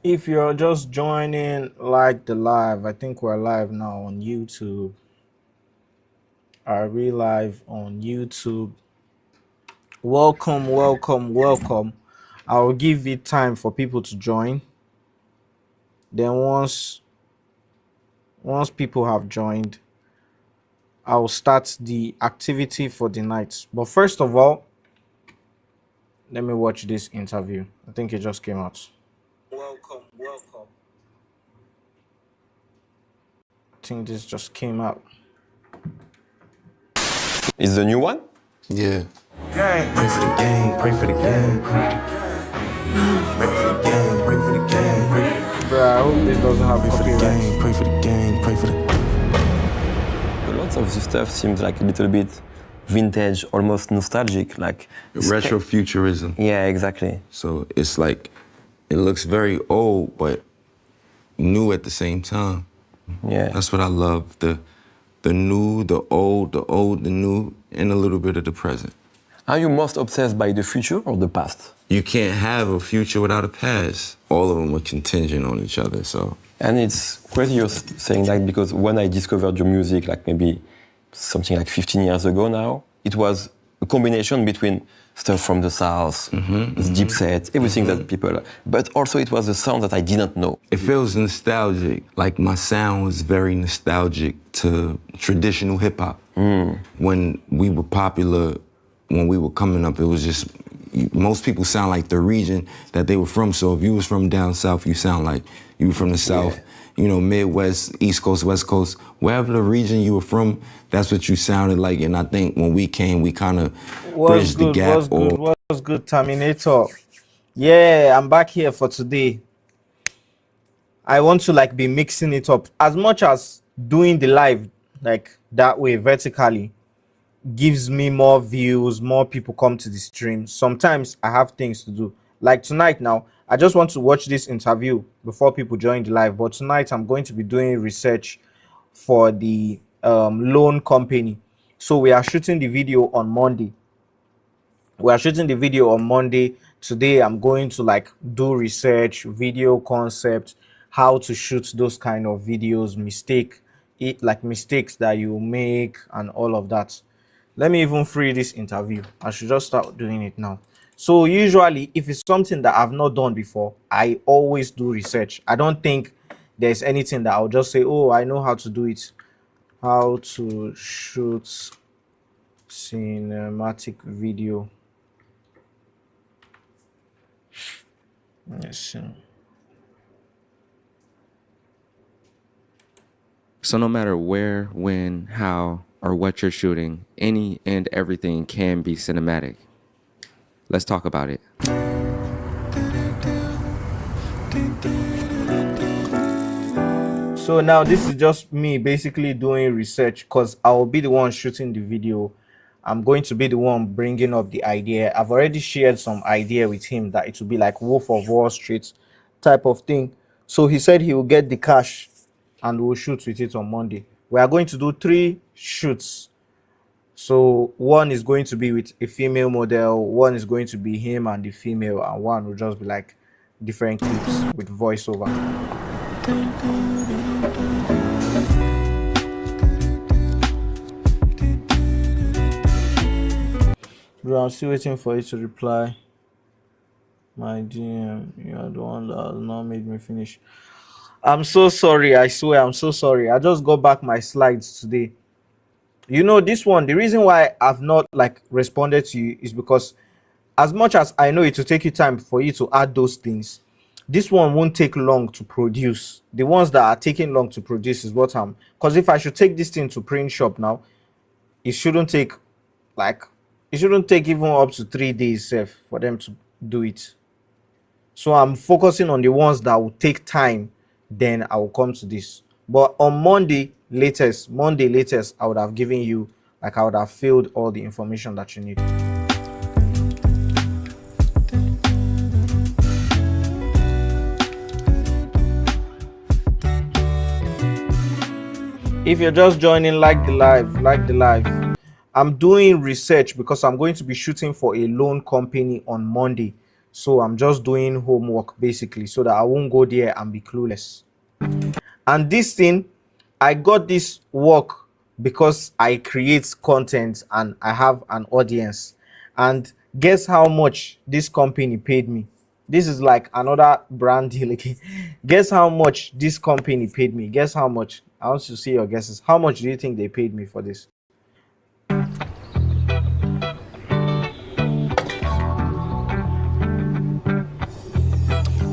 If you're just joining like the live, I think we're live now on YouTube. Are we live on YouTube? Welcome, welcome, welcome. I'll give it time for people to join. Then once people have joined, I'll start the activity for the night. But first of all, let me watch this interview. I think it just came out. Welcome, welcome. I think this just came out. Is the new one? Yeah. Gang. Pray for the game, pray for the game. Pray for the game, pray for the game, Bruh, I hope this doesn't have pray for the copyright. game, pray for the game, pray for the. A lot of the stuff seems like a little bit vintage, almost nostalgic, like Retrofuturism. Yeah, exactly. So it's like, it looks very old, but new at the same time. Yeah. That's what I love. The new, the old, the new, and a little bit of the present. Are you most obsessed by the future or the past? You can't have a future without a past. All of them are contingent on each other, so. And it's crazy you're saying that because when I discovered your music, like maybe something like 15 years ago now, it was a combination between stuff from the South, deep set, everything that people, but also it was a sound that I didn't know. It feels nostalgic. Like my sound was very nostalgic to traditional hip hop. When we were popular, when we were coming up, it was just, most people sound like the region that they were from. So if you was from down south, you sound like you were from the South. Yeah. You know, Midwest, East Coast, West Coast, wherever the region you were from, that's what you sounded like. And I think when we came, we kind of bridged the gap. What's good, Terminator? Yeah, I'm back here for today. I want to like be mixing it up as much as doing the live like that way vertically gives me more views, more people come to the stream. Sometimes I have things to do. Like tonight now, I just want to watch this interview before people join the live. But tonight I'm going to be doing research for the loan company. So we are shooting the video on Monday. Today I'm going to like do research, video concept, how to shoot those kind of videos, mistakes that you make and all of that. Let me even free this interview. I should just start doing it now. So usually if it's something that I've not done before, I always do research. I don't think there's anything that I'll just say, oh, I know how to do it. How to shoot cinematic video. Let's see. So no matter where, when, how, or what you're shooting, any and everything can be cinematic. Let's talk about it. So now this is just me basically doing research because I will be the one shooting the video. I'm going to be the one bringing up the idea. I've already shared some idea with him that it will be like Wolf of Wall Street type of thing. So he said he will get the cash and we'll shoot with it on Monday. We are going to do 3 shoots. So one is going to be with a female model, one is going to be him and the female, and one will just be like different clips with voiceover. Bro, I'm still waiting for you to reply. My DM, you are the one that has not made me finish. I'm so sorry, I swear, I'm so sorry. I just got back my slides today. You know, this one, the reason why I've not like responded to you is because as much as I know it will take you time for you to add those things, this one won't take long to produce. The ones that are taking long to produce is what I'm, because if I should take this thing to print shop now, it shouldn't take even up to 3 days for them to do it. So I'm focusing on the ones that will take time, then I will come to this. But on Monday latest, I would have given you, like I would have filled all the information that you need. If you're just joining, like the live. I'm doing research because I'm going to be shooting for a loan company on Monday. So I'm just doing homework basically so that I won't go there and be clueless. And this thing, I got this work because I create content and I have an audience. And guess how much this company paid me? This is like another brand deal again. Guess how much this company paid me? Guess how much? I want to see your guesses. How much do you think they paid me for this?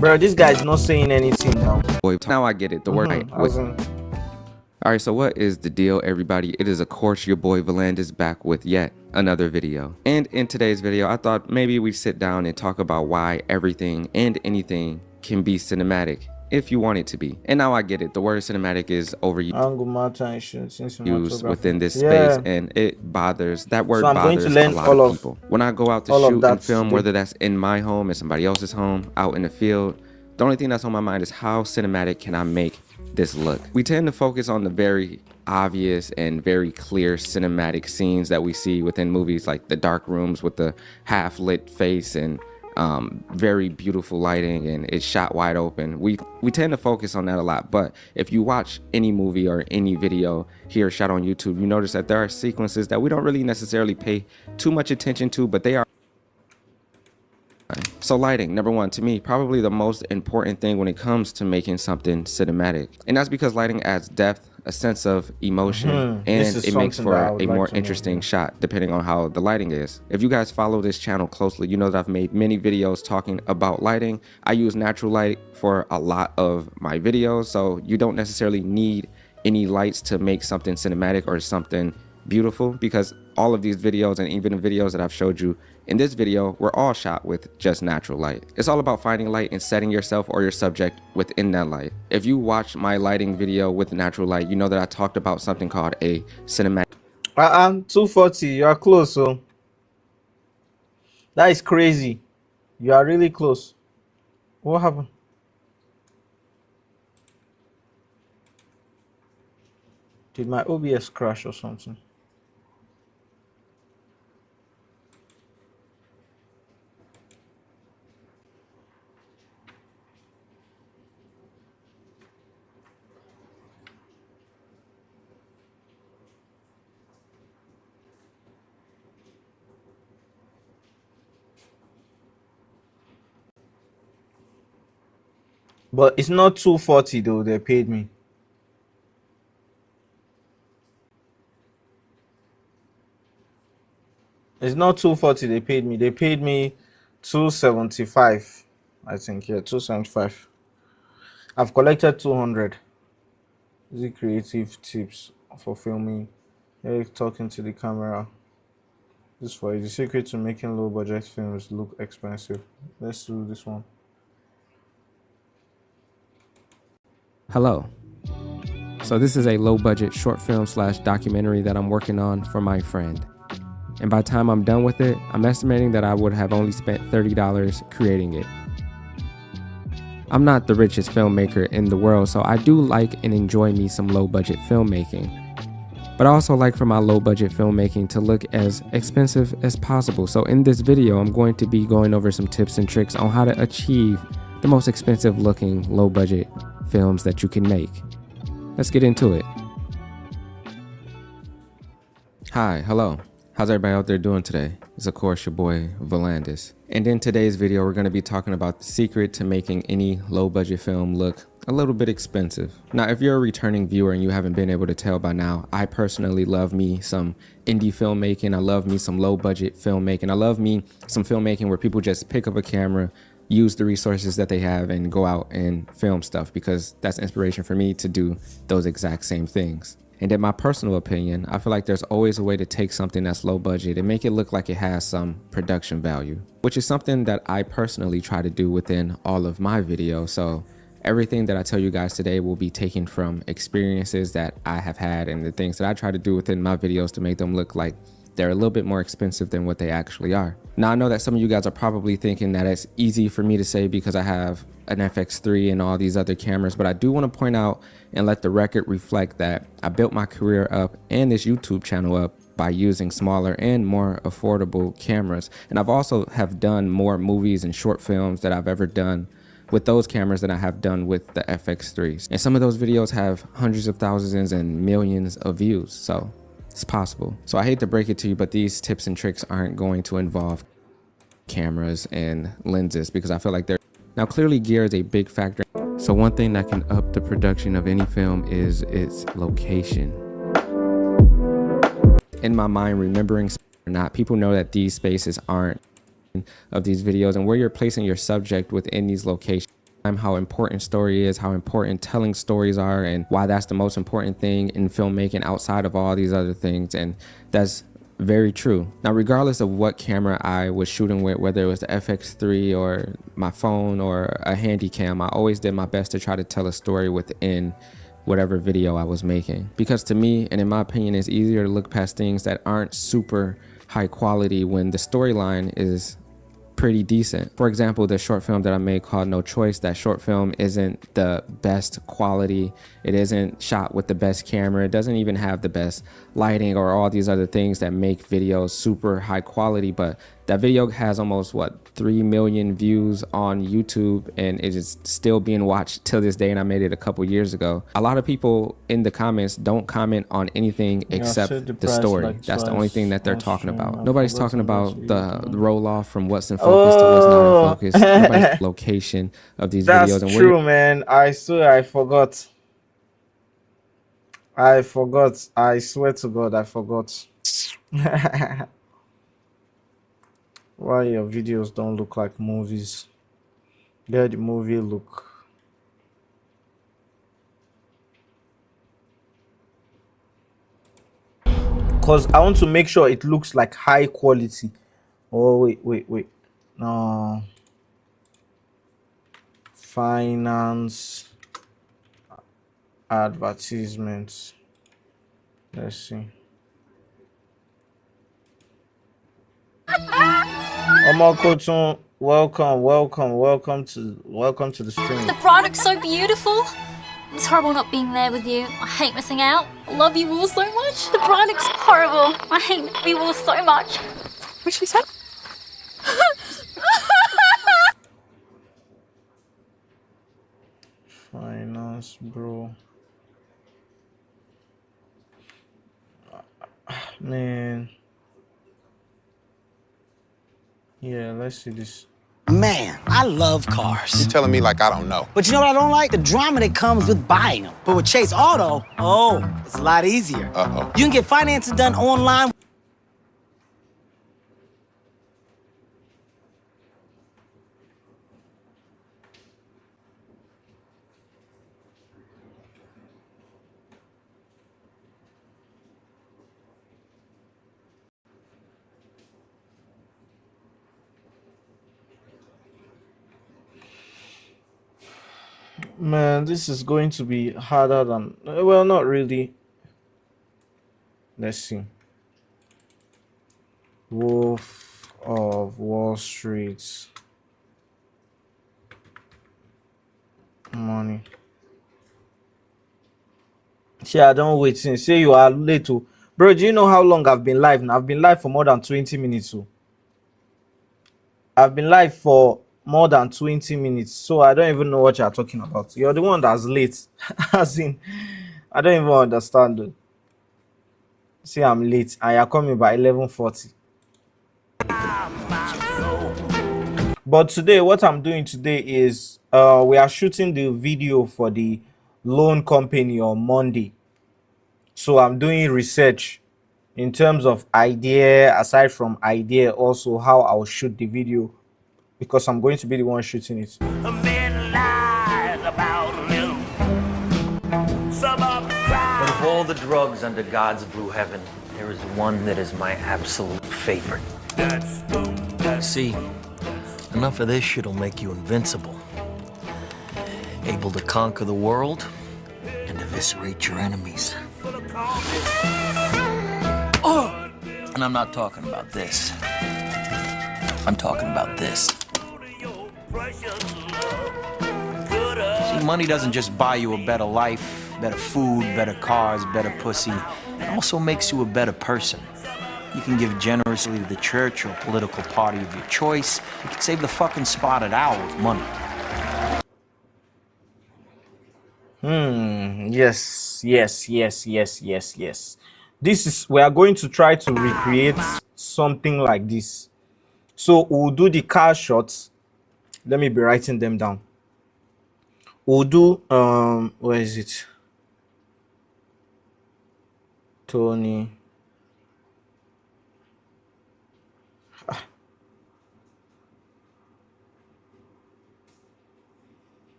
Bro, this guy is not saying anything now. Boy, now I get it. The word I was in- All right, so what is the deal, everybody? It is, of course, your boy Volandis back with yet another video. And in today's video, I thought maybe we'd sit down and talk about why everything and anything can be cinematic if you want it to be. And now I get it. The word cinematic is overused angle matter and shit, cinematography. within this Yeah. space, and it bothers, that word So I'm going to bothers a learn lot all of of- people. When I go out to all of shoot that and film, today. whether that's in my home, in somebody else's home, out in the field, the only thing that's on my mind is how cinematic can I make this look? We tend to focus on the very obvious and very clear cinematic scenes that we see within movies, like the dark rooms with the half lit face and very beautiful lighting, and it's shot wide open. We tend to focus on that a lot, but if you watch any movie or any video here shot on YouTube, you notice that there are sequences that we don't really necessarily pay too much attention to, but they are. So lighting, number one, to me, probably the most important thing when it comes to making something cinematic. And that's because lighting adds depth, a sense of emotion, and This is it makes something for that I a would like more to know, interesting yeah. shot depending on how the lighting is. If you guys follow this channel closely, you know that I've made many videos talking about lighting. I use natural light for a lot of my videos, so you don't necessarily need any lights to make something cinematic or something beautiful, because all of these videos and even the videos that I've showed you in this video were all shot with just natural light. It's all about finding light and setting yourself or your subject within that light. If you watch my lighting video with natural light, you know that I talked about something called a cinematic 240. You are close, so that is crazy. You are really close. What happened? Did my OBS crash or something? But it's not 240 though, they paid me. It's not 240 they paid me. They paid me 275. I think, yeah, 275. I've collected 200. Is it creative tips for filming? Eric talking to the camera. This for you. The secret to making low budget films look expensive. Let's do this one. Hello. So this is a low budget short film / documentary that I'm working on for my friend. And by the time I'm done with it, I'm estimating that I would have only spent $30 creating it. I'm not the richest filmmaker in the world, so I do like and enjoy me some low budget filmmaking. But I also like for my low budget filmmaking to look as expensive as possible. So in this video, I'm going to be going over some tips and tricks on how to achieve the most expensive looking low budget films that you can make. Let's get into it. Hi, hello. How's everybody out there doing today? It's of course your boy Volandis. And in today's video, we're going to be talking about the secret to making any low budget film look a little bit expensive. Now, if you're a returning viewer and you haven't been able to tell by now, I personally love me some indie filmmaking. I love me some low budget filmmaking. I love me some filmmaking where people just pick up a camera, use the resources that they have, and go out and film stuff, because that's inspiration for me to do those exact same things. And in my personal opinion, I feel like there's always a way to take something that's low budget and make it look like it has some production value, which is something that I personally try to do within all of my videos. So everything that I tell you guys today will be taken from experiences that I have had and the things that I try to do within my videos to make them look like they're a little bit more expensive than what they actually are. Now, I know that some of you guys are probably thinking that it's easy for me to say because I have an FX3 and all these other cameras, but I do want to point out and let the record reflect that I built my career up and this YouTube channel up by using smaller and more affordable cameras. And I've also have done more movies and short films that I've ever done with those cameras than I have done with the FX3s. And some of those videos have hundreds of thousands and millions of views, so it's possible. So I hate to break it to you, but these tips and tricks aren't going to involve cameras and lenses, because I feel like they're now clearly gear is a big factor. So one thing that can up the production of any film is its location. In my mind, remembering or not, people know that these spaces aren't of these videos, and where you're placing your subject within these locations, how important story is, how important telling stories are, and why that's the most important thing in filmmaking outside of all these other things. And that's very true. Now, regardless of what camera I was shooting with, whether it was the FX3 or my phone or a handy cam, I always did my best to try to tell a story within whatever video I was making. Because to me, and in my opinion, it's easier to look past things that aren't super high quality when the storyline is pretty decent. For example, the short film that I made called No Choice, that short film isn't the best quality. It isn't shot with the best camera. It doesn't even have the best lighting or all these other things that make videos super high quality. But that video has almost 3 million views on YouTube, and it is still being watched till this day, and I made it a couple years ago. A lot of people in the comments don't comment on anything except the story. Like that's the only thing that they're talking about. Nobody's talking about the roll off from what's in focus to what's not in focus. Nobody's location of these videos. That's true, man. I swear I forgot. I swear to God, I forgot. Why your videos don't look like movies? They're the movie look. Because I want to make sure it looks like high quality. Oh, wait. No. Finance. Advertisements. Let's see. Omar Kotun, welcome to the stream. The product's so beautiful. It's horrible not being there with you. I hate missing out. I love you all so much. The product's horrible. I hate you all so much. What'd she say? Finance, bro. Man. Yeah, let's see this. Man, I love cars. You telling me like I don't know? But you know what I don't like? The drama that comes with buying them. But with Chase Auto, it's a lot easier. Uh-oh. You can get financing done online. Man, this is going to be harder than, well, not really. Let's see. Wolf of Wall Street. Money. See, I don't wait since. Say you are late too. Bro, do you know how long I've been live now? I've been live for more than 20 minutes. So I've been live for more than 20 minutes, so I don't even know what you're talking about. You're the one that's late. As in, I don't even understand it. See, I'm late and you're coming by 11:40. But today, what I'm doing today is we are shooting the video for the loan company on Monday. So I'm doing research in terms of idea, aside from idea, also how I'll shoot the video, because I'm going to be the one shooting it. But of all the drugs under God's blue heaven, there is one that is my absolute favorite. See, enough of this shit'll make you invincible. Able to conquer the world and eviscerate your enemies. Oh! And I'm not talking about this. I'm talking about this. See, money doesn't just buy you a better life, better food, better cars, better pussy. It also makes you a better person. You can give generously to the church or political party of your choice. You can save the fucking spotted owl with money. Yes. This is, we are going to try to recreate something like this. So we'll do the car shots. Let me be writing them down. We'll do where is it? Tony.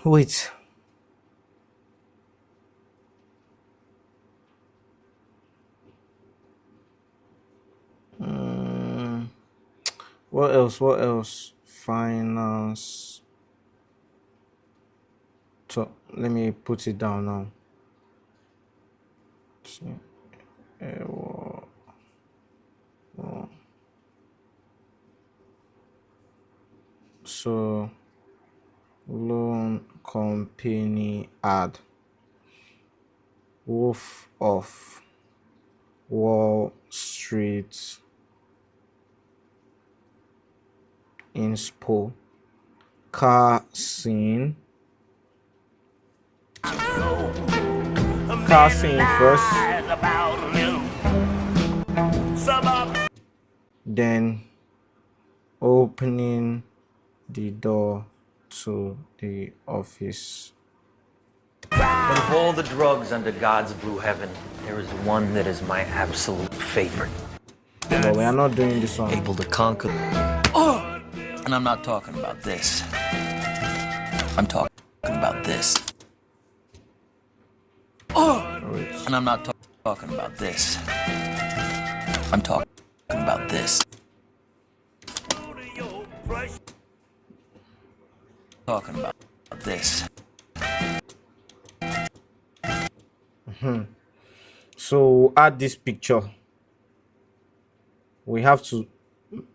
Wait. What else? What else? Finance. So let me put it down now. So loan company ad. Wolf of Wall Street inspo. Car scene. Car scene first. Then opening the door to the office. But of all the drugs under God's blue heaven, there is one that is my absolute favorite. But we are not doing this one. Able to conquer. And I'm not talking about this. I'm talking about this. And I'm not talking about this. I'm talking about this. Talking about this. So add this picture. We have to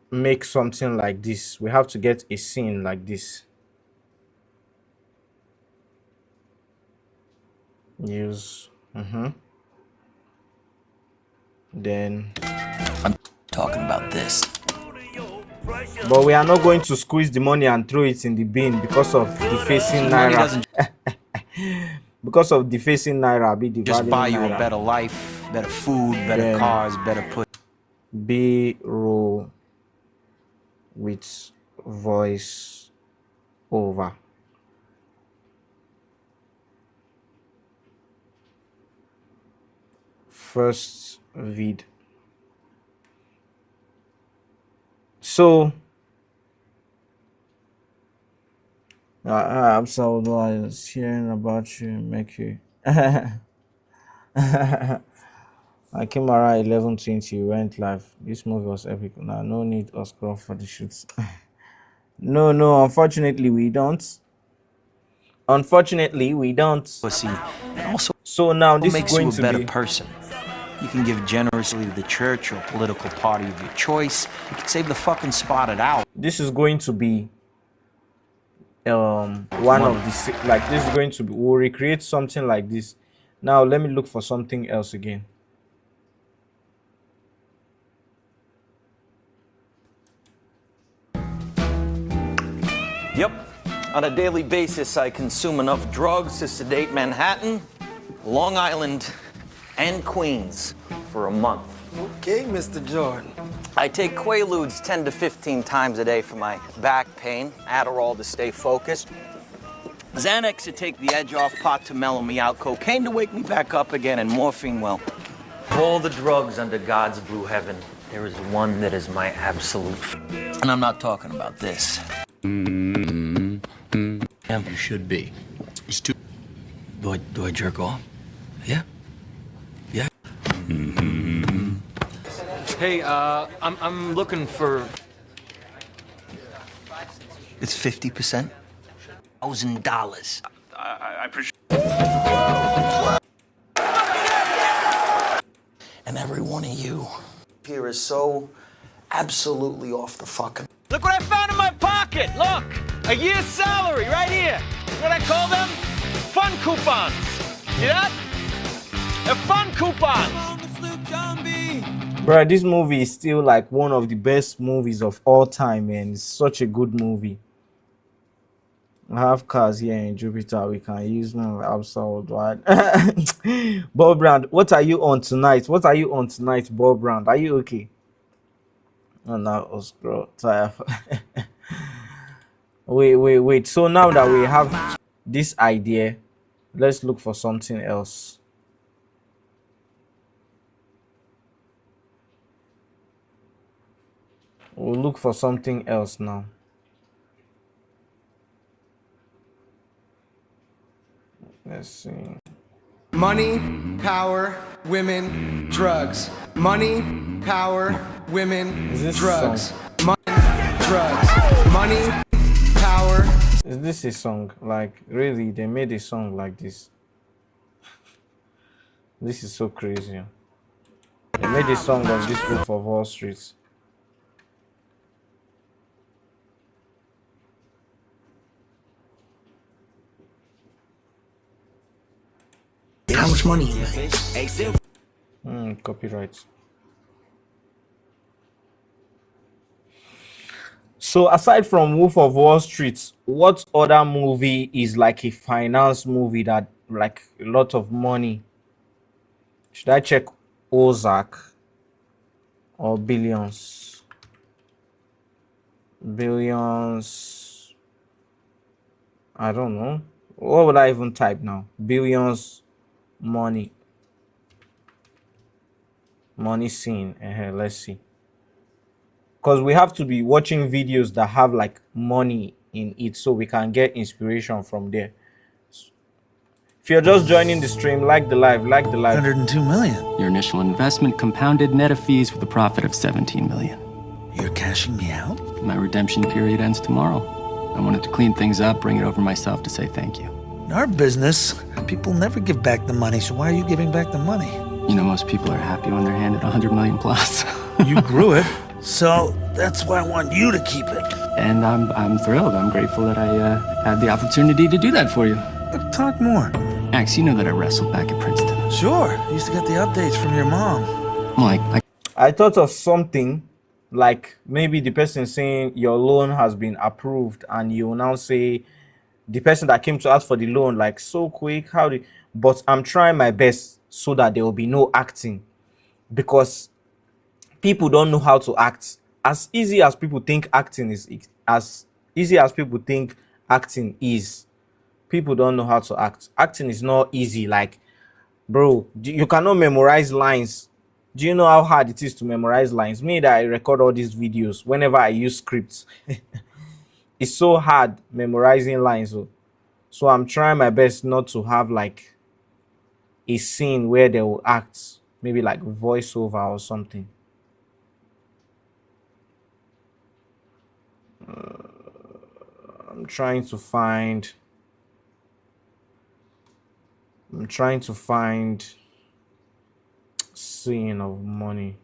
make something like this. We have to get a scene like this. Use. Then I'm talking about this. but we are not going to squeeze the money and throw it in the bin because of defacing naira. Because of defacing naira, be the Just buy you naira. a better life, better food, better Then cars, better put. B-roll with voice over. First vid. So I'm so I was hearing about you, make you. I came around 11:20, went live. This movie was epic. Now, no need Oscar for the shoots. No, unfortunately we don't. Pussy. And also So now this makes is you going a to better be person. You can give generously to the church or political party of your choice. You can save the fucking spotted owl. this is going to be one of the like this is going to be, we'll recreate something like this. Now let me look for something else again. Yep. On a daily basis, I consume enough drugs to sedate Manhattan, Long Island, and Queens for a month. Okay, Mr. Jordan. I take Quaaludes 10 to 15 times a day for my back pain, Adderall to stay focused, Xanax to take the edge off, pot to mellow me out, cocaine to wake me back up again, and morphine, well, of all the drugs under God's blue heaven, there is one that is my absolute And I'm not talking about this. Yeah, you should be. It's too. Do I jerk off? Yeah. Yeah. Hey, I'm looking for. It's 50%. $1,000. I appreciate. And every one of you here is so absolutely off the fucking. Look what I found in my pocket. Look, a year's salary right here. What I call them? Fun coupons. See that? They're fun coupons. Bro, this movie is still like one of the best movies of all time, man. It's such a good movie. I have cars here in Jupiter. We can use them outside, right? Bob Brand, what are you on tonight? What are you on tonight, Bob Brand? Are you okay? Oh, no, Oscar, tired. Wait. So now that we have this idea, let's look for something else. We'll look for something else now. Let's see. Money, power, women, drugs. Money, power, women, Is this drugs. song? Money, drugs. Money, power. Is this a song? Like, really, they made a song like this? This is so crazy. They made a song of this Wolf of Wall Street. How much money you make? Copyright. So aside from Wolf of Wall Street, what other movie is like a finance movie that like a lot of money? Should I check Ozark or Billions? Billions. I don't know. What would I even type now? Billions. Money scene. Let's see, because we have to be watching videos that have like money in it so we can get inspiration from there. If you're just joining the stream, like the live. 102 million. Your initial investment compounded net of fees with a profit of 17 million. You're cashing me out? My redemption period ends tomorrow. I wanted to clean things up, bring it over myself to say thank you. In our business, people never give back the money, so why are you giving back the money? You know, most people are happy when they're handed 100 million plus. You grew it, so that's why I want you to keep it. And I'm thrilled. I'm grateful that I had the opportunity to do that for you. Talk more. Max, you know that I wrestled back at Princeton. Sure, you used to get the updates from your mom. I thought of something like maybe the person saying your loan has been approved, and you will now say the person that came to ask for the loan, like, so quick, but I'm trying my best so that there will be no acting, because people don't know how to act. As easy as people think acting is, people don't know how to act. Acting is not easy. Like, bro, you cannot memorize lines. Do you know how hard it is to memorize lines? Me that I record all these videos whenever I use scripts. It's so hard memorizing lines. So I'm trying my best not to have like a scene where they will act, maybe like voiceover or something. I'm trying to find scene of money.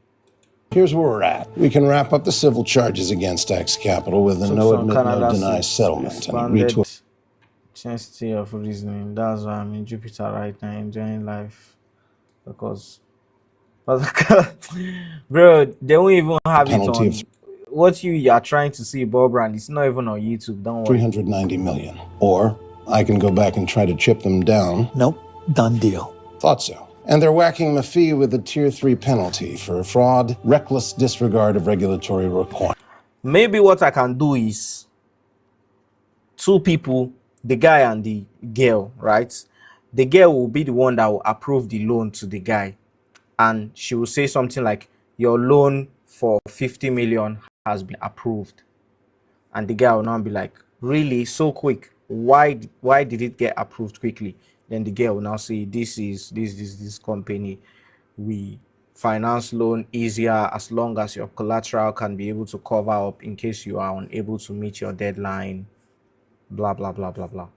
Here's where we're at. We can wrap up the civil charges against X Capital with a no admit, no deny settlement and a retweet. Chance of reasoning. That's why I'm in Jupiter right now, enjoying life. Because bro, they won't even have it on. What you are trying to see, Bob Brand, it's not even on YouTube. Don't worry. 390 million. Or I can go back and try to chip them down. Nope, done deal. Thought so. And they're whacking Maffei with a Tier 3 penalty for fraud, reckless disregard of regulatory requirements. Maybe what I can do is two people, the guy and the girl, right? The girl will be the one that will approve the loan to the guy. And she will say something like, your loan for 50 million has been approved. And the guy will now be like, really? So quick? Why did it get approved quickly? Then the girl will now say, this company, we finance loan easier as long as your collateral can be able to cover up in case you are unable to meet your deadline, blah, blah, blah, blah, blah.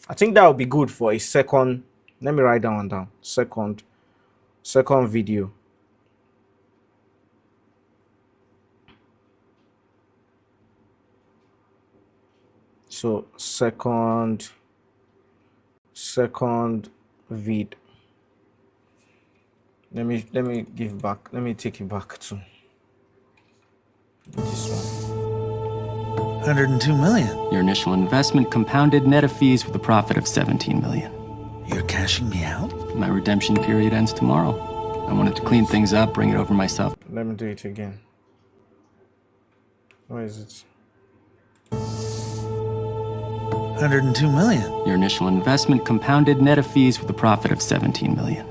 I think that would be good for a second. Let me write that one down. Second video. So second vid. Let me give back. Let me take it back to this one. 102 million. Your initial investment compounded net of fees with a profit of 17 million. You're cashing me out? My redemption period ends tomorrow. I wanted to clean things up, bring it over myself. Let me do it again. Where is it? 102 million. Your initial investment compounded net of fees with a profit of 17 million.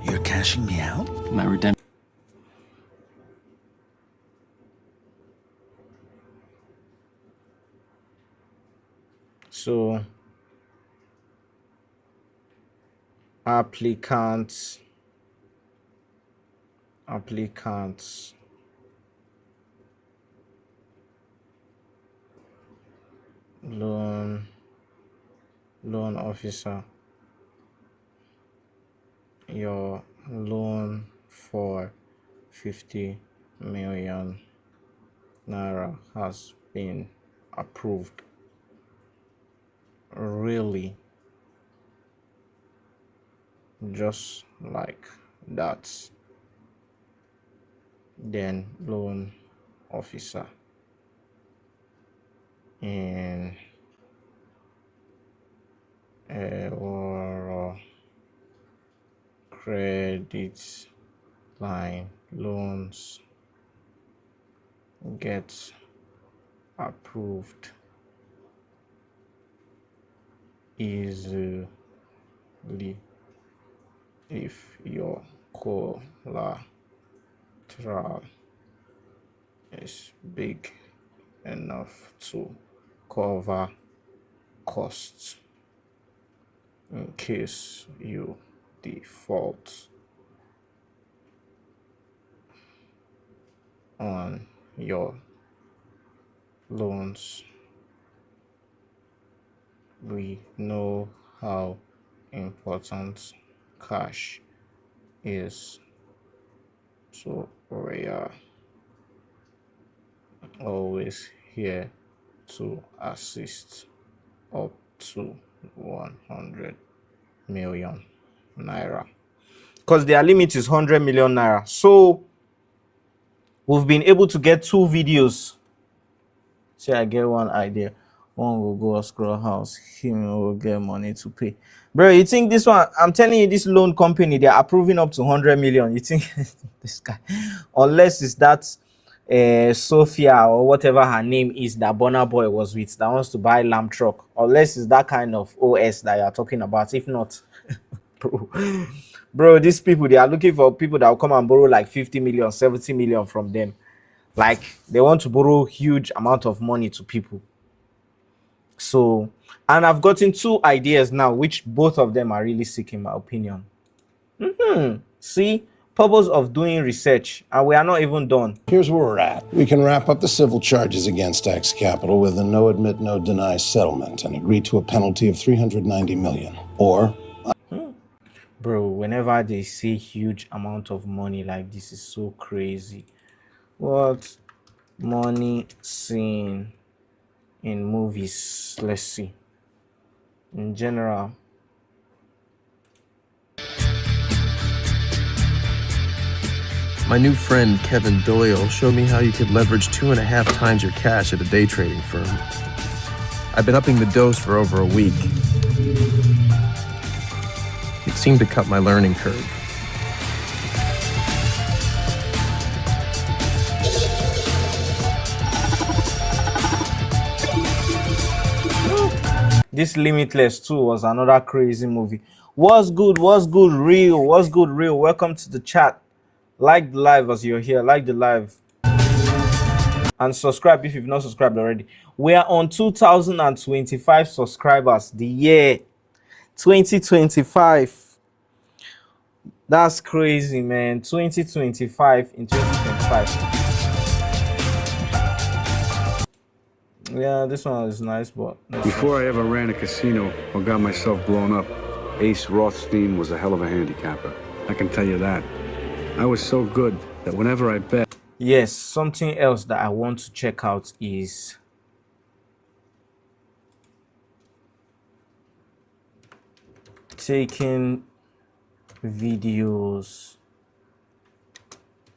You're cashing me out? My redemption. So applicants loan officer, your loan for 50 million naira has been approved. Really? Just like that. Then loan officer in or credit line loans get approved easily if your collateral is big enough to cover costs in case you default on your loans. We know how important cash is, so we are always here to assist up to 100 million naira, because their limit is 100 million naira. So we've been able to get 2 videos. See, I get one idea. One will go escrow house, him will get money to pay. Bro, you think this one, I'm telling you, this loan company, they're approving up to 100 million. You think this guy, unless it's that Sophia or whatever her name is that Burna Boy was with, that wants to buy lamb truck, unless it's that kind of OS that you're talking about. If not, bro, these people, they are looking for people that will come and borrow like 50 million, 70 million from them. Like, they want to borrow huge amount of money to people. So, and I've gotten 2 ideas now, which both of them are really sick in my opinion. See, purpose of doing research, and we are not even done. Here's where we're at. We can wrap up the civil charges against X Capital with a no admit, no deny settlement and agree to a penalty of 390 million. Or Bro, whenever they say huge amount of money like this is so crazy. What money seen in movies? Let's see. In general, my new friend Kevin Doyle showed me how you could leverage 2.5 times your cash at a day trading firm. I've been upping the dose for over a week. It seemed to cut my learning curve. this Limitless 2 was another crazy movie. What's good? What's good, real? What's good, real? Welcome to the chat. Like the live as you're here. Like the live. And subscribe if you've not subscribed already. We are on 2025 subscribers. The year 2025. That's crazy, man. 2025 in 2025. Yeah, this one is nice, but... Before I ever ran a casino or got myself blown up, Ace Rothstein was a hell of a handicapper. I can tell you that. I was so good that whenever I bet... Yes, something else that I want to check out is taking videos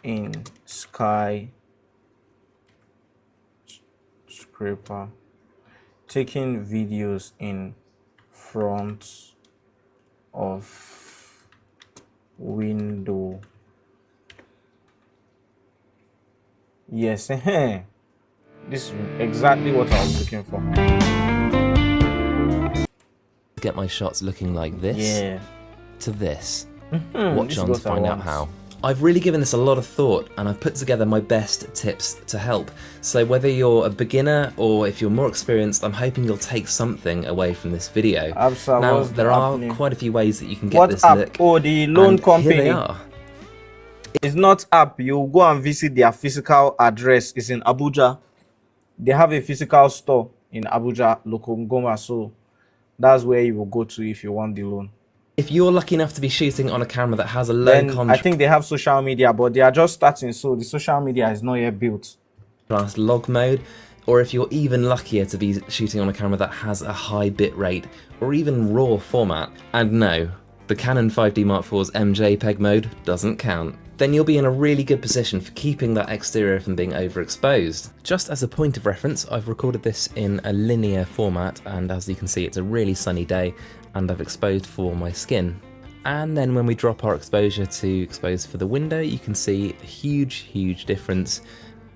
in skyscraper, taking videos in front of window. Yes, this is exactly what I was looking for. Get my shots looking like this, Yeah. to this. Mhm, Watch this is on to what I find out want. how. I've really given this a lot of thought, and I've put together my best tips to help. So whether you're a beginner or if you're more experienced, I'm hoping you'll take something away from this video. Absa, Now, what's the there are app name? quite a few ways that you can get What this app? look. Oh, the loan and company. Here they are. It's not app. You go and visit their physical address. It's in Abuja. They have a physical store in Abuja, Lokongoma. So that's where you will go to if you want the loan. If you're lucky enough to be shooting on a camera that has a low Then I contrast think they have social media, but they are just starting. So the social media is not yet built. log mode, or if you're even luckier to be shooting on a camera that has a high bit rate or even RAW format, and no, the Canon 5D Mark IV's MJPEG mode doesn't count, then you'll be in a really good position for keeping that exterior from being overexposed. Just as a point of reference, I've recorded this in a linear format, and as you can see it's a really sunny day and I've exposed for my skin. And then when we drop our exposure to expose for the window, you can see a huge difference,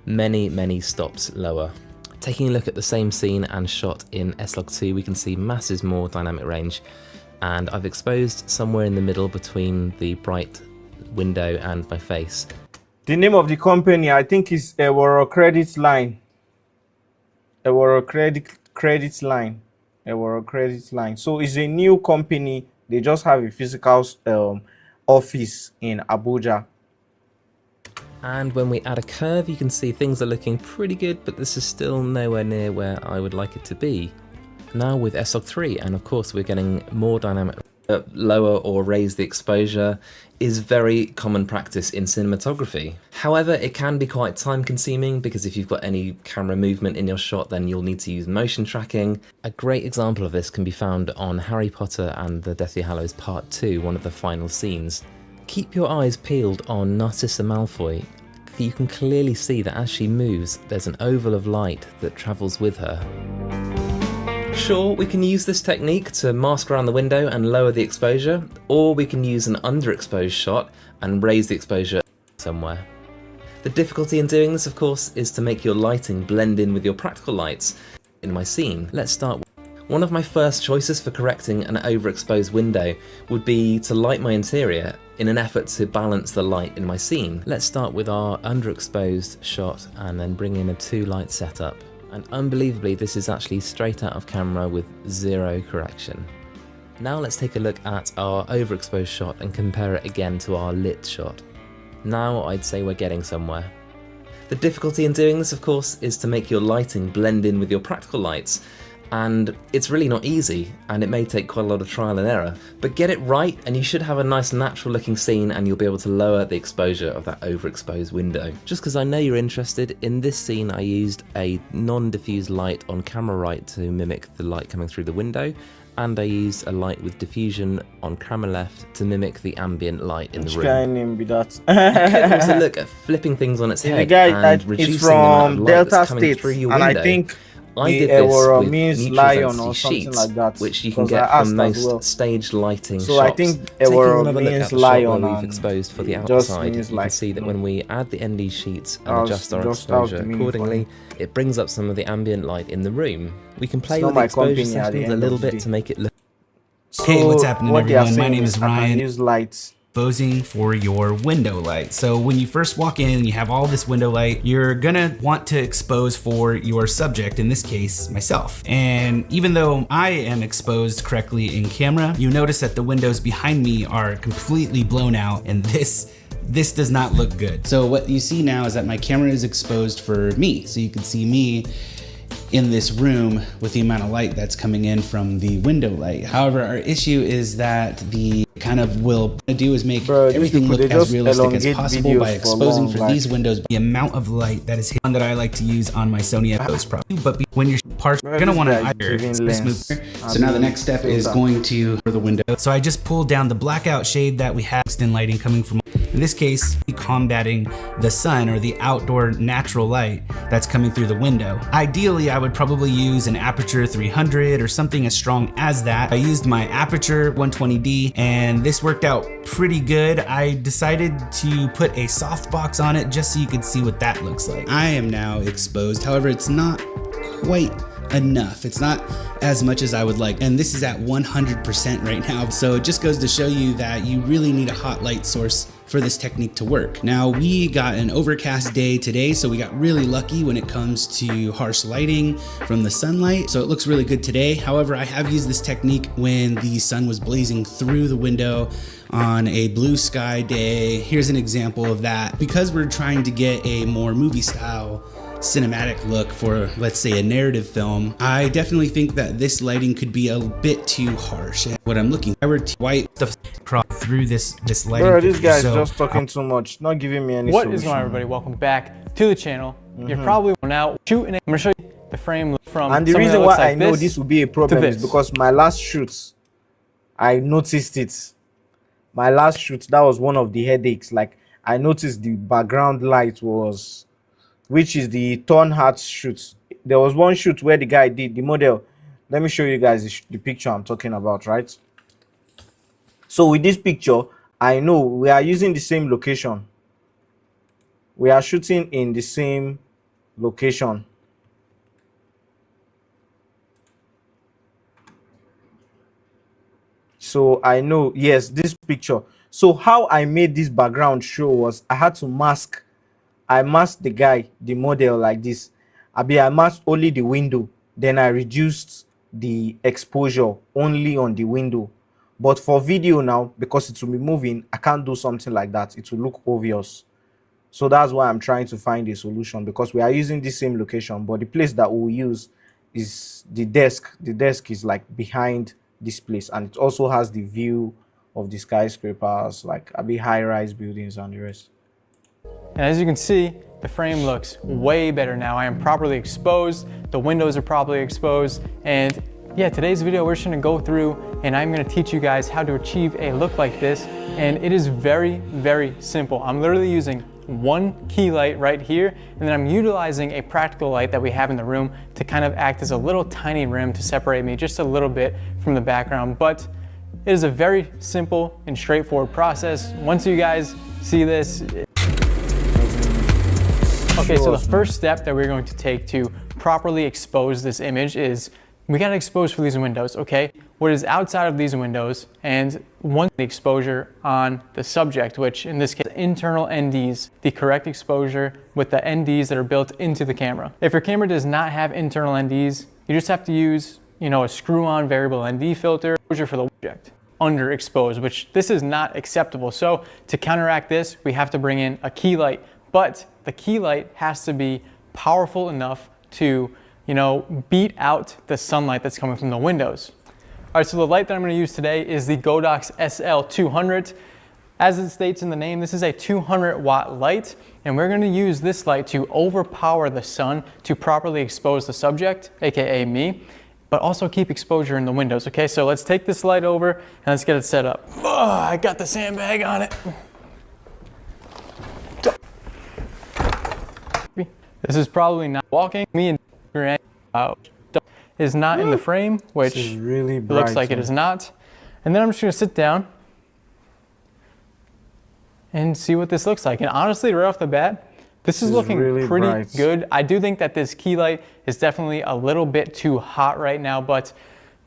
many stops lower. Taking a look at the same scene and shot in S-Log2, we can see masses more dynamic range, and I've exposed somewhere in the middle between the bright window and my face. The name of the company, I think, is Eworo Credit Line. Eworo Credit Line. Eworo Credit Line. So it's a new company. They just have a physical office in Abuja. And when we add a curve, you can see things are looking pretty good, but this is still nowhere near where I would like it to be. Now with S-Log3, and of course we're getting more dynamic, lower or raise the exposure is very common practice in cinematography. However, it can be quite time consuming because if you've got any camera movement in your shot, then you'll need to use motion tracking. A great example of this can be found on Harry Potter and the Deathly Hallows Part 2, one of the final scenes. Keep your eyes peeled on Narcissa Malfoy. You can clearly see that as she moves, there's an oval of light that travels with her. Sure, we can use this technique to mask around the window and lower the exposure, or we can use an underexposed shot and raise the exposure somewhere. The difficulty in doing this, of course, is to make your lighting blend in with your practical lights. In my scene, let's start with one of my first choices for correcting an overexposed window would be to light my interior in an effort to balance the light in my scene. Let's start with our underexposed shot and then bring in a 2-light setup. And unbelievably, this is actually straight out of camera with 0 correction. Now let's take a look at our overexposed shot and compare it again to our lit shot. Now I'd say we're getting somewhere. The difficulty in doing this, of course, is to make your lighting blend in with your practical lights. And it's really not easy, and it may take quite a lot of trial and error, but get it right and you should have a nice natural looking scene and you'll be able to lower the exposure of that overexposed window. Just because I know you're interested, in this scene I used a non-diffused light on camera right to mimic the light coming through the window, and I used a light with diffusion on camera left to mimic the ambient light in the room. Which guy name be that? You could also look at flipping things on its The head guy and reducing is the amount of from light Delta that's coming State, through your and window. I think I the did this Eworo with means neutral lion density or something sheets, like that, which you can because get I asked from as most well. stage lighting So shops. I think Taking Eworo another look means at the shot lion where we've and exposed for the it just outside, you means can like, see that when we add the ND sheets and That was adjust our just that was exposure the meaning for accordingly, it brings up some of the ambient light in the room. We can play It's with not the my exposure company at the settings a end little of the bit day. to make it look. Hey, what's happening, what they are everyone? My saying name is I can Ryan. use lights. Exposing for your window light. So when you first walk in and you have all this window light, you're gonna want to expose for your subject, in this case, myself. And even though I am exposed correctly in camera, you notice that the windows behind me are completely blown out, and this does not look good. So what you see now is that my camera is exposed for me. So you can see me in this room with the amount of light that's coming in from the window light. However, our issue is that the kind of will do is make everything look as realistic as possible by exposing for these windows the amount of light that is one that I like to use on my Sony Echoes Pro. But when you're parts, you're gonna want to hire smooth. So now the next step is going to the window. So I just pulled down the blackout shade that we have in lighting coming from, in this case, combating the sun or the outdoor natural light that's coming through the window. Ideally, I would probably use an Aperture 300 or something as strong as that. I used my Aperture 120D and this worked out pretty good. I decided to put a softbox on it just so you could see what that looks like. I am now exposed, however, it's not quite enough. It's not as much as I would like, and this is at 100% right now. So it just goes to show you that you really need a hot light source for this technique to work. Now, we got an overcast day today, so we got really lucky when it comes to harsh lighting from the sunlight, so it looks really good today. However, I have used this technique when the sun was blazing through the window on a blue sky day. Here's an example of that. Because we're trying to get a more movie style cinematic look for, let's say, a narrative film, I definitely think that this lighting could be a bit too harsh. What I'm looking for, I were to wipe the through this lighting. Bro, this guy's just talking too much, not giving me any What solution. is going on, everybody? Welcome back to the channel. You're probably now shooting it. I'm gonna show you the frame from, and the something reason that why looks like I know this will be a problem is because my last shoot, I noticed it. My last shoot, that was one of the headaches. Like, I noticed the background light was, which is the Torn Hearts shoot. There was one shoot where the guy did the model. Let me show you guys the picture I'm talking about, right? So with this picture, I know we are using the same location. We are shooting in the same location. So I know, yes, this picture. So how I made this background show was I had to mask. I masked the guy, the model, like this. I masked only the window. Then I reduced the exposure only on the window. But for video now, because it will be moving, I can't do something like that. It will look obvious. So that's why I'm trying to find a solution, because we are using the same location, but the place that we'll use is the desk. The desk is like behind this place, and it also has the view of the skyscrapers, like high-rise buildings and the rest. And as you can see, the frame looks way better now. I am properly exposed, the windows are properly exposed, and yeah, today's video we're just gonna go through and I'm gonna teach you guys how to achieve a look like this, and it is very, very simple. I'm literally using one key light right here, and then I'm utilizing a practical light that we have in the room to kind of act as a little tiny rim to separate me just a little bit from the background. But it is a very simple and straightforward process. Once you guys see this, okay, so the first step that we're going to take to properly expose this image is we gotta expose for these windows, okay? What is outside of these windows, and one, the exposure on the subject, which in this case, internal NDs, the correct exposure with the NDs that are built into the camera. If your camera does not have internal NDs, you just have to use, a screw-on variable ND filter, exposure for the object, underexposed, which this is not acceptable. So to counteract this, we have to bring in a key light, but the key light has to be powerful enough to beat out the sunlight that's coming from the windows. All right, so the light that I'm going to use today is the Godox SL200. As it states in the name, this is a 200 watt light, and we're going to use this light to overpower the sun to properly expose the subject, aka me, but also keep exposure in the windows. Okay, so let's take this light over and let's get it set up. Oh, I got the sandbag on it. This is probably not walking. Me and is not in the frame, which is really bright, looks like it is not. And then I'm just gonna sit down and see what this looks like. And honestly, right off the bat, this is looking really pretty good. I do think that this key light is definitely a little bit too hot right now, but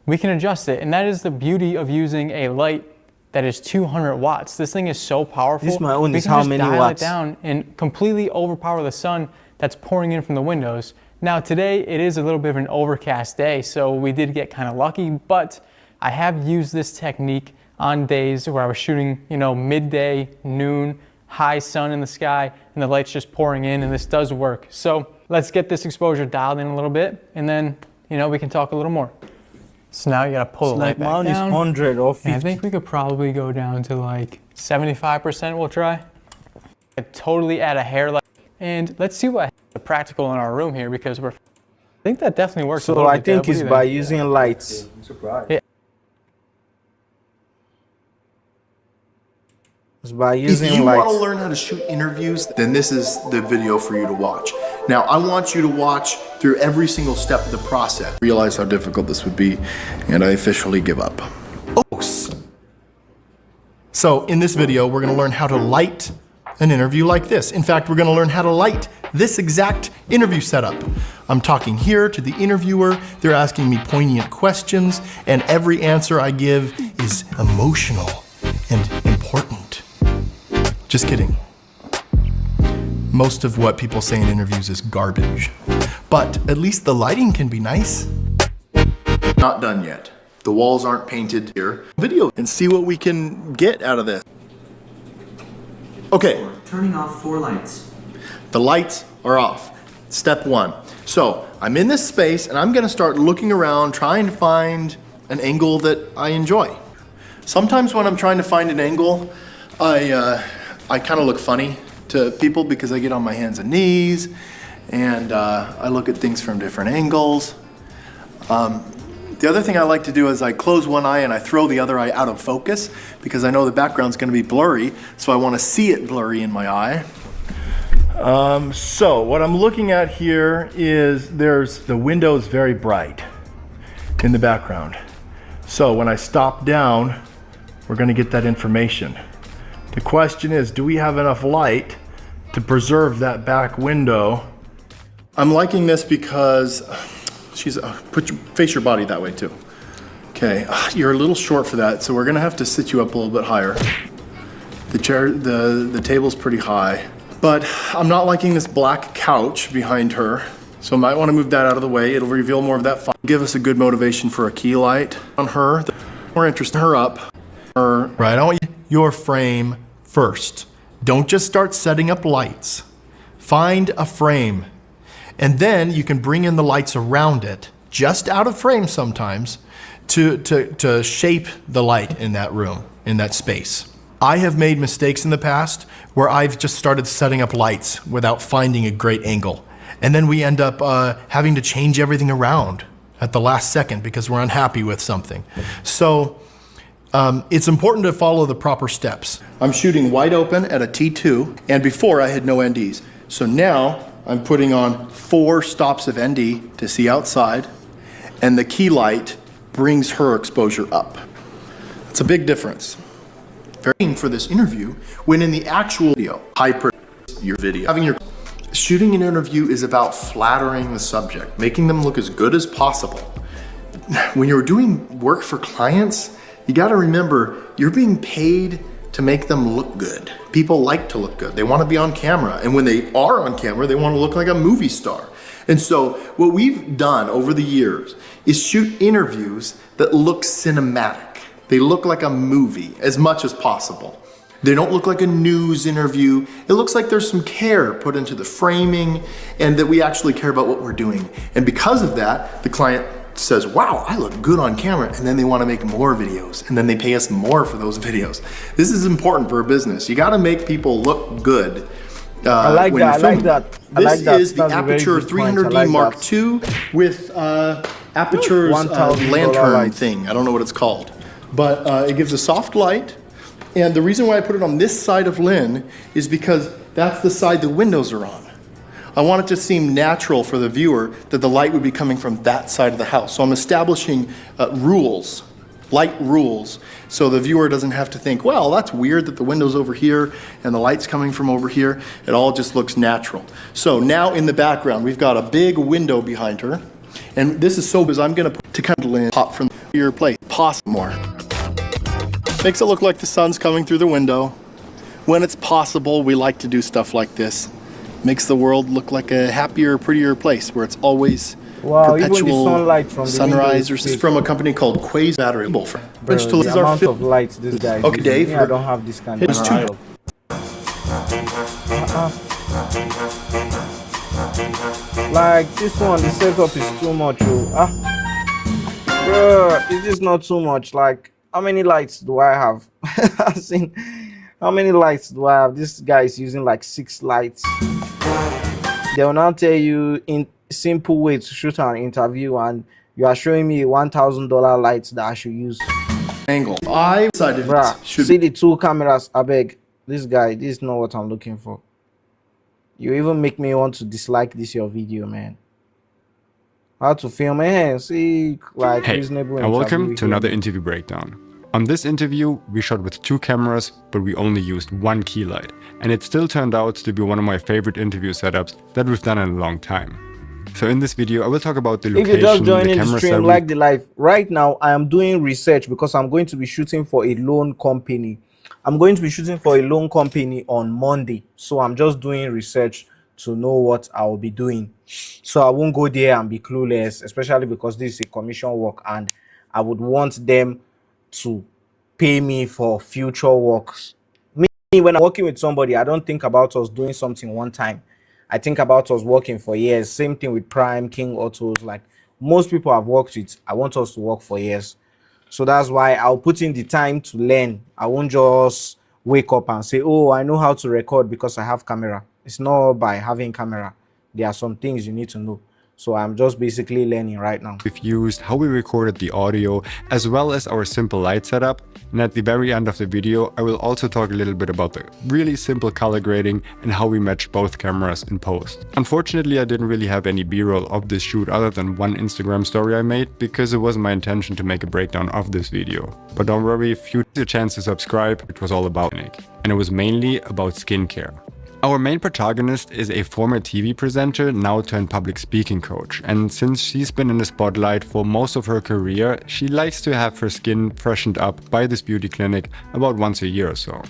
we can adjust it. And that is the beauty of using a light that is 200 watts. This thing is so powerful. This my own we is can how just many dial watts? it down and completely overpower the sun that's pouring in from the windows. Now today it is a little bit of an overcast day, so we did get kind of lucky, but I have used this technique on days where I was shooting, midday, noon, high sun in the sky, and the light's just pouring in, and this does work. So let's get this exposure dialed in a little bit, and then, you know, we can talk a little more. So now you gotta pull the light back mine is down. 100 or 50. And I think we could probably go down to like 75%, we'll try. Totally add a hair light. And let's see what is practical in our room here, because I think that definitely works. So I think it's by using lights. Yeah. It's by If using you lights. want to learn how to shoot interviews, then this is the video for you to watch. Now, I want you to watch through every single step of the process. Realize how difficult this would be, and I officially give up. So in this video, we're going to learn how to light an interview like this. In fact, we're going to learn how to light this exact interview setup. I'm talking here to the interviewer. They're asking me poignant questions, and every answer I give is emotional and important. Just kidding. Most of what people say in interviews is garbage. But at least the lighting can be nice. Not done yet. The walls aren't painted here. Video and see what we can get out of this. Okay. Turning off 4 lights. The lights are off. Step 1. So I'm in this space and I'm gonna start looking around, trying to find an angle that I enjoy. Sometimes when I'm trying to find an angle, I kind of look funny to people because I get on my hands and knees and I look at things from different angles. The other thing I like to do is I close one eye and I throw the other eye out of focus because I know the background's going to be blurry, so I want to see it blurry in my eye. So what I'm looking at here is the window is very bright in the background. So when I stop down, we're going to get that information. The question is, do we have enough light to preserve that back window? I'm liking this because face your body that way too. Okay, you're a little short for that, so we're gonna have to sit you up a little bit higher. The table's pretty high, but I'm not liking this black couch behind her, so I might want to move that out of the way. It'll reveal more of that fun. Give us a good motivation for a key light on her. We're interested in her up. Right, I want your frame first. Don't just start setting up lights. Find a frame. And then you can bring in the lights around it, just out of frame sometimes, to shape the light in that room, in that space. I have made mistakes in the past where I've just started setting up lights without finding a great angle. And then we end up having to change everything around at the last second because we're unhappy with something. So it's important to follow the proper steps. I'm shooting wide open at a T2, and before I had no NDs. So now I'm putting on 4 stops of ND to see outside, and the key light brings her exposure up. It's a big difference. Very for this interview, when in the actual video, your video. Shooting an interview is about flattering the subject, making them look as good as possible. When you're doing work for clients, you gotta remember, you're being paid to make them look good. People like to look good. They want to be on camera. And when they are on camera, they want to look like a movie star. And so what we've done over the years is shoot interviews that look cinematic. They look like a movie as much as possible. They don't look like a news interview. It looks like there's some care put into the framing and that we actually care about what we're doing. And because of that, the client says, wow, I look good on camera, and then they want to make more videos, and then they pay us more for those videos. This is important for a business. You got to make people look good. I like that. This is the Aputure 300D Mark II with Aputure's lantern thing. I don't know what it's called, but it gives a soft light. And the reason why I put it on this side of Lynn is because that's the side the windows are on. I want it to seem natural for the viewer that the light would be coming from that side of the house. So I'm establishing rules, light rules, so the viewer doesn't have to think, well, that's weird that the window's over here and the light's coming from over here. It all just looks natural. So now in the background, we've got a big window behind her. And this is so because I'm gonna put to kind of pop from your place, possible more. Makes it look like the sun's coming through the window. When it's possible, we like to do stuff like this. Makes the world look like a happier, prettier place where it's always perpetual sunlight from sunrise. This is from a company called Quasar Battery. The amount of lights this guy okay, Dave, I don't have this kind of light. Like this one, the setup is too much. Bro, is this not too much? Like, how many lights do I have? As in, how many lights do I have? This guy is using like 6 lights. They will now tell you in simple way to shoot an interview, and you are showing me $1,000 lights that I should use. Angle. I decided see the 2 cameras. I beg, this guy, this is not what I'm looking for. You even make me want to dislike this your video, man. How to film it? See, like reasonable. And welcome to another interview breakdown. On this interview, we shot with 2 cameras, but we only used 1 key light. And it still turned out to be one of my favorite interview setups that we've done in a long time. So in this video, I will talk about the location, if you're just joining the the stream, setup. like the live. Right now, I am doing research because I'm going to be shooting for a loan company. I'm going to be shooting for a loan company on Monday. So I'm just doing research to know what I will be doing. So I won't go there and be clueless, especially because this is a commission work and I would want them to pay me for future works. Me, when I'm working with somebody, I don't think about us doing something one time. I think about us working for years. Same thing with Prime, King Autos. Like most people I've worked with, I want us to work for years. So that's why I'll put in the time to learn. I won't just wake up and say, oh, I know how to record because I have camera. It's not by having camera. There are some things you need to know. So I'm just basically learning right now. We've used how we recorded the audio as well as our simple light setup. And at the very end of the video, I will also talk a little bit about the really simple color grading and how we match both cameras in post. Unfortunately, I didn't really have any B-roll of this shoot other than one Instagram story I made because it wasn't my intention to make a breakdown of this video. But don't worry, if you had a chance to subscribe, it was all about Nick. And it was mainly about skincare. Our main protagonist is a former TV presenter, now turned public speaking coach. And since she's been in the spotlight for most of her career, she likes to have her skin freshened up by this beauty clinic about once a year or so.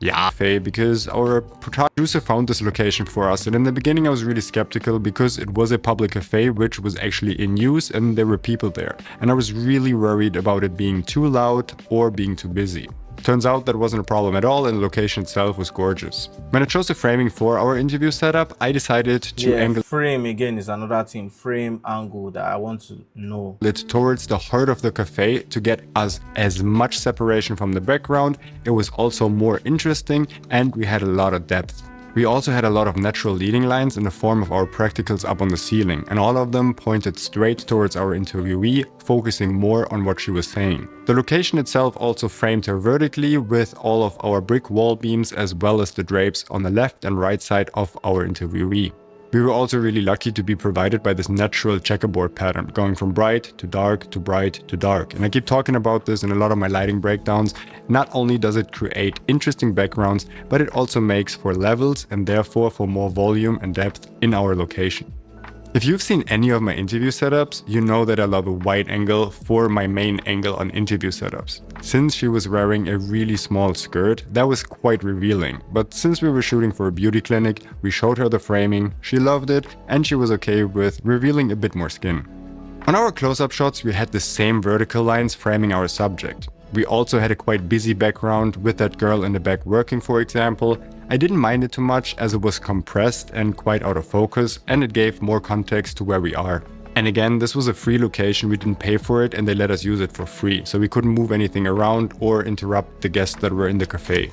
Yeah, Faye, because our producer found this location for us, and in the beginning I was really skeptical because it was a public cafe which was actually in use and there were people there. And I was really worried about it being too loud or being too busy. Turns out that wasn't a problem at all and the location itself was gorgeous. When I chose the framing for our interview setup, I decided to angle frame again is another thing. Frame angle that I want to know. it towards the heart of the cafe to get us as much separation from the background. It was also more interesting and we had a lot of depth. We also had a lot of natural leading lines in the form of our practicals up on the ceiling, and all of them pointed straight towards our interviewee, focusing more on what she was saying. The location itself also framed her vertically with all of our brick wall beams as well as the drapes on the left and right side of our interviewee. We were also really lucky to be provided by this natural checkerboard pattern, going from bright to dark to bright to dark. And I keep talking about this in a lot of my lighting breakdowns. Not only does it create interesting backgrounds, but it also makes for levels and therefore for more volume and depth in our location. If you've seen any of my interview setups, you know that I love a wide angle for my main angle on interview setups. Since she was wearing a really small skirt, that was quite revealing. But since we were shooting for a beauty clinic, we showed her the framing, she loved it, and she was okay with revealing a bit more skin. On our close-up shots, we had the same vertical lines framing our subject. We also had a quite busy background with that girl in the back working, for example. I didn't mind it too much as it was compressed and quite out of focus, and it gave more context to where we are. And again, this was a free location, we didn't pay for it and they let us use it for free, so we couldn't move anything around or interrupt the guests that were in the cafe.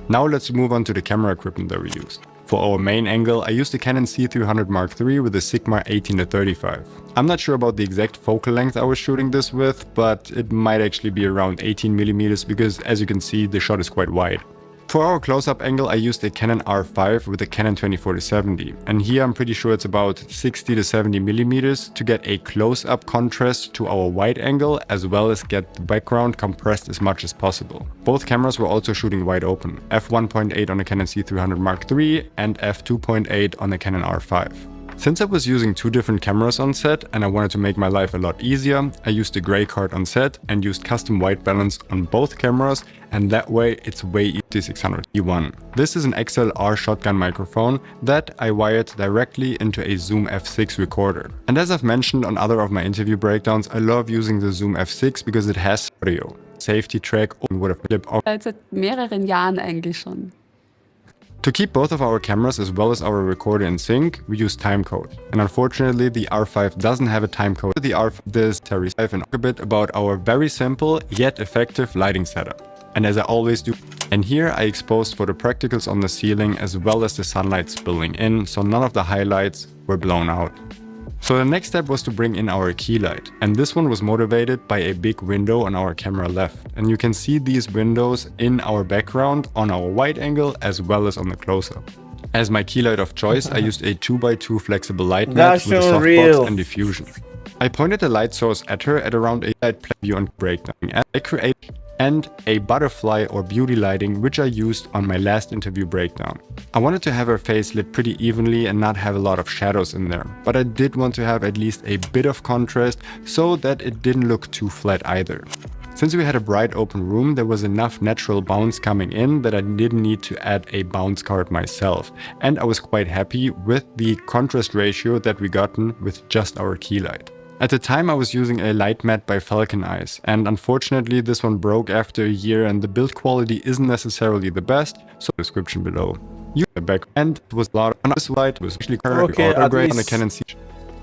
Now let's move on to the camera equipment that we used. For our main angle, I used the Canon C300 Mark III with a Sigma 18-35. I'm not sure about the exact focal length I was shooting this with, but it might actually be around 18mm because as you can see, the shot is quite wide. For our close-up angle, I used a Canon R5 with a Canon 24-70, and here I'm pretty sure it's about 60-70mm to get a close-up contrast to our wide angle as well as get the background compressed as much as possible. Both cameras were also shooting wide open, f1.8 on the Canon C300 Mark III and f2.8 on the Canon R5. Since I was using 2 different cameras on set and I wanted to make my life a lot easier, I used a gray card on set and used custom white balance on both cameras, and that way it's way easier. 600 E1. This is an XLR shotgun microphone that I wired directly into a Zoom F6 recorder. And as I've mentioned on other of my interview breakdowns, I love using the Zoom F6 because it has audio, safety track und would have clip off. Seit mehreren Jahren eigentlich schon. To keep both of our cameras as well as our recorder in sync, we use timecode. And unfortunately, the R5 doesn't have a timecode. The R5 is Terry 5 and a bit about our very simple yet effective lighting setup. And as I always do, and here I exposed for the practicals on the ceiling as well as the sunlight spilling in, so none of the highlights were blown out. So the next step was to bring in our key light, and this one was motivated by a big window on our camera left. And you can see these windows in our background on our wide angle as well as on the close-up. As my key light of choice, I used a 2x2 flexible light mat with a softbox and diffusion. I pointed the light source at her at around a light view and breakdown, and I created a butterfly or beauty lighting, which I used on my last interview breakdown. I wanted to have her face lit pretty evenly and not have a lot of shadows in there, but I did want to have at least a bit of contrast so that it didn't look too flat either. Since we had a bright open room, there was enough natural bounce coming in that I didn't need to add a bounce card myself, and I was quite happy with the contrast ratio that we gotten with just our key light. At the time I was using a light mat by Falcon Eyes, and unfortunately this one broke after a year and the build quality isn't necessarily the best, so description below. The back end was a lot of this light was actually autograde on the Canon C.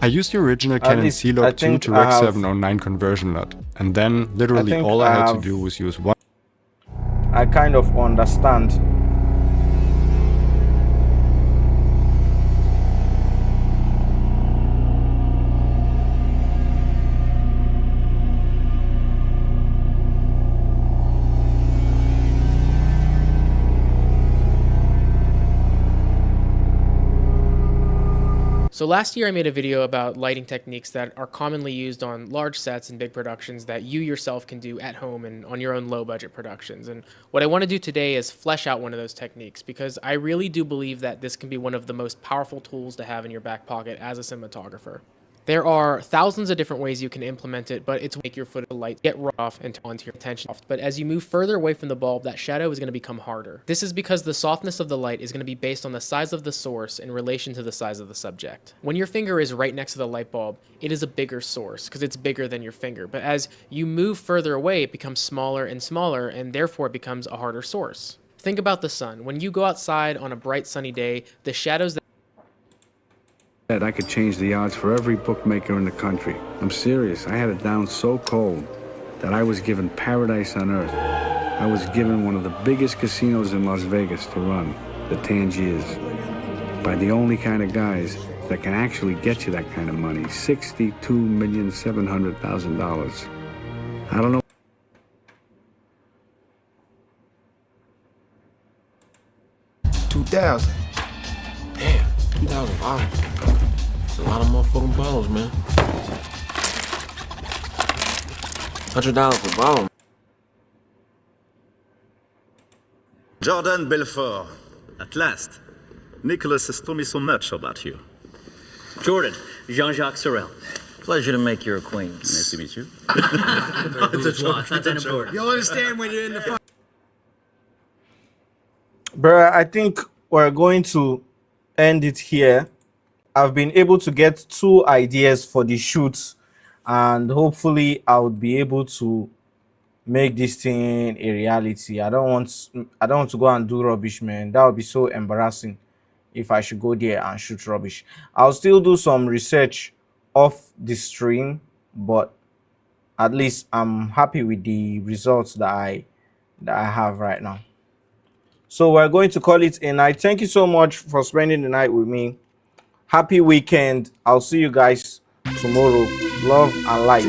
I used the original Canon C-Log 2 to Rec 709 conversion LUT, and then literally all I had to do was use one. I kind of understand. So last year I made a video about lighting techniques that are commonly used on large sets and big productions that you yourself can do at home and on your own low budget productions. And what I want to do today is flesh out one of those techniques, because I really do believe that this can be one of the most powerful tools to have in your back pocket as a cinematographer. There are thousands of different ways you can implement it, but it's make your footage light get rough and onto your attention. But as you move further away from the bulb, that shadow is going to become harder. This is because the softness of the light is going to be based on the size of the source in relation to the size of the subject. When your finger is right next to the light bulb, it is a bigger source because it's bigger than your finger. But as you move further away, it becomes smaller and smaller, and therefore it becomes a harder source. Think about the sun. When you go outside on a bright sunny day, the shadows that I could change the odds for every bookmaker in the country. I'm serious. I had it down so cold that I was given paradise on earth. I was given one of the biggest casinos in Las Vegas to run, the Tangiers, by the only kind of guys that can actually get you that kind of money, $62,700,000. I don't know. $2,000. Damn, $2,000. That's a lot of motherfucking bottles, man. $100 per bottle. Jordan Belfort, at last. Nicholas has told me so much about you. Jordan, Jean-Jacques Sorel. Pleasure to make your acquaintance. Nice to meet you. It's a joke. It's not that important. You'll understand when you're in the front. Bruh, I think we're going to end it here. I've been able to get 2 ideas for the shoots, and hopefully I'll be able to make this thing a reality. I don't want to go and do rubbish, man. That would be so embarrassing if I should go there and shoot rubbish. I'll still do some research off the stream, but at least I'm happy with the results that I have right now. So we're going to call it a night. Thank you so much for spending the night with me. Happy weekend. I'll see you guys tomorrow. Love and light.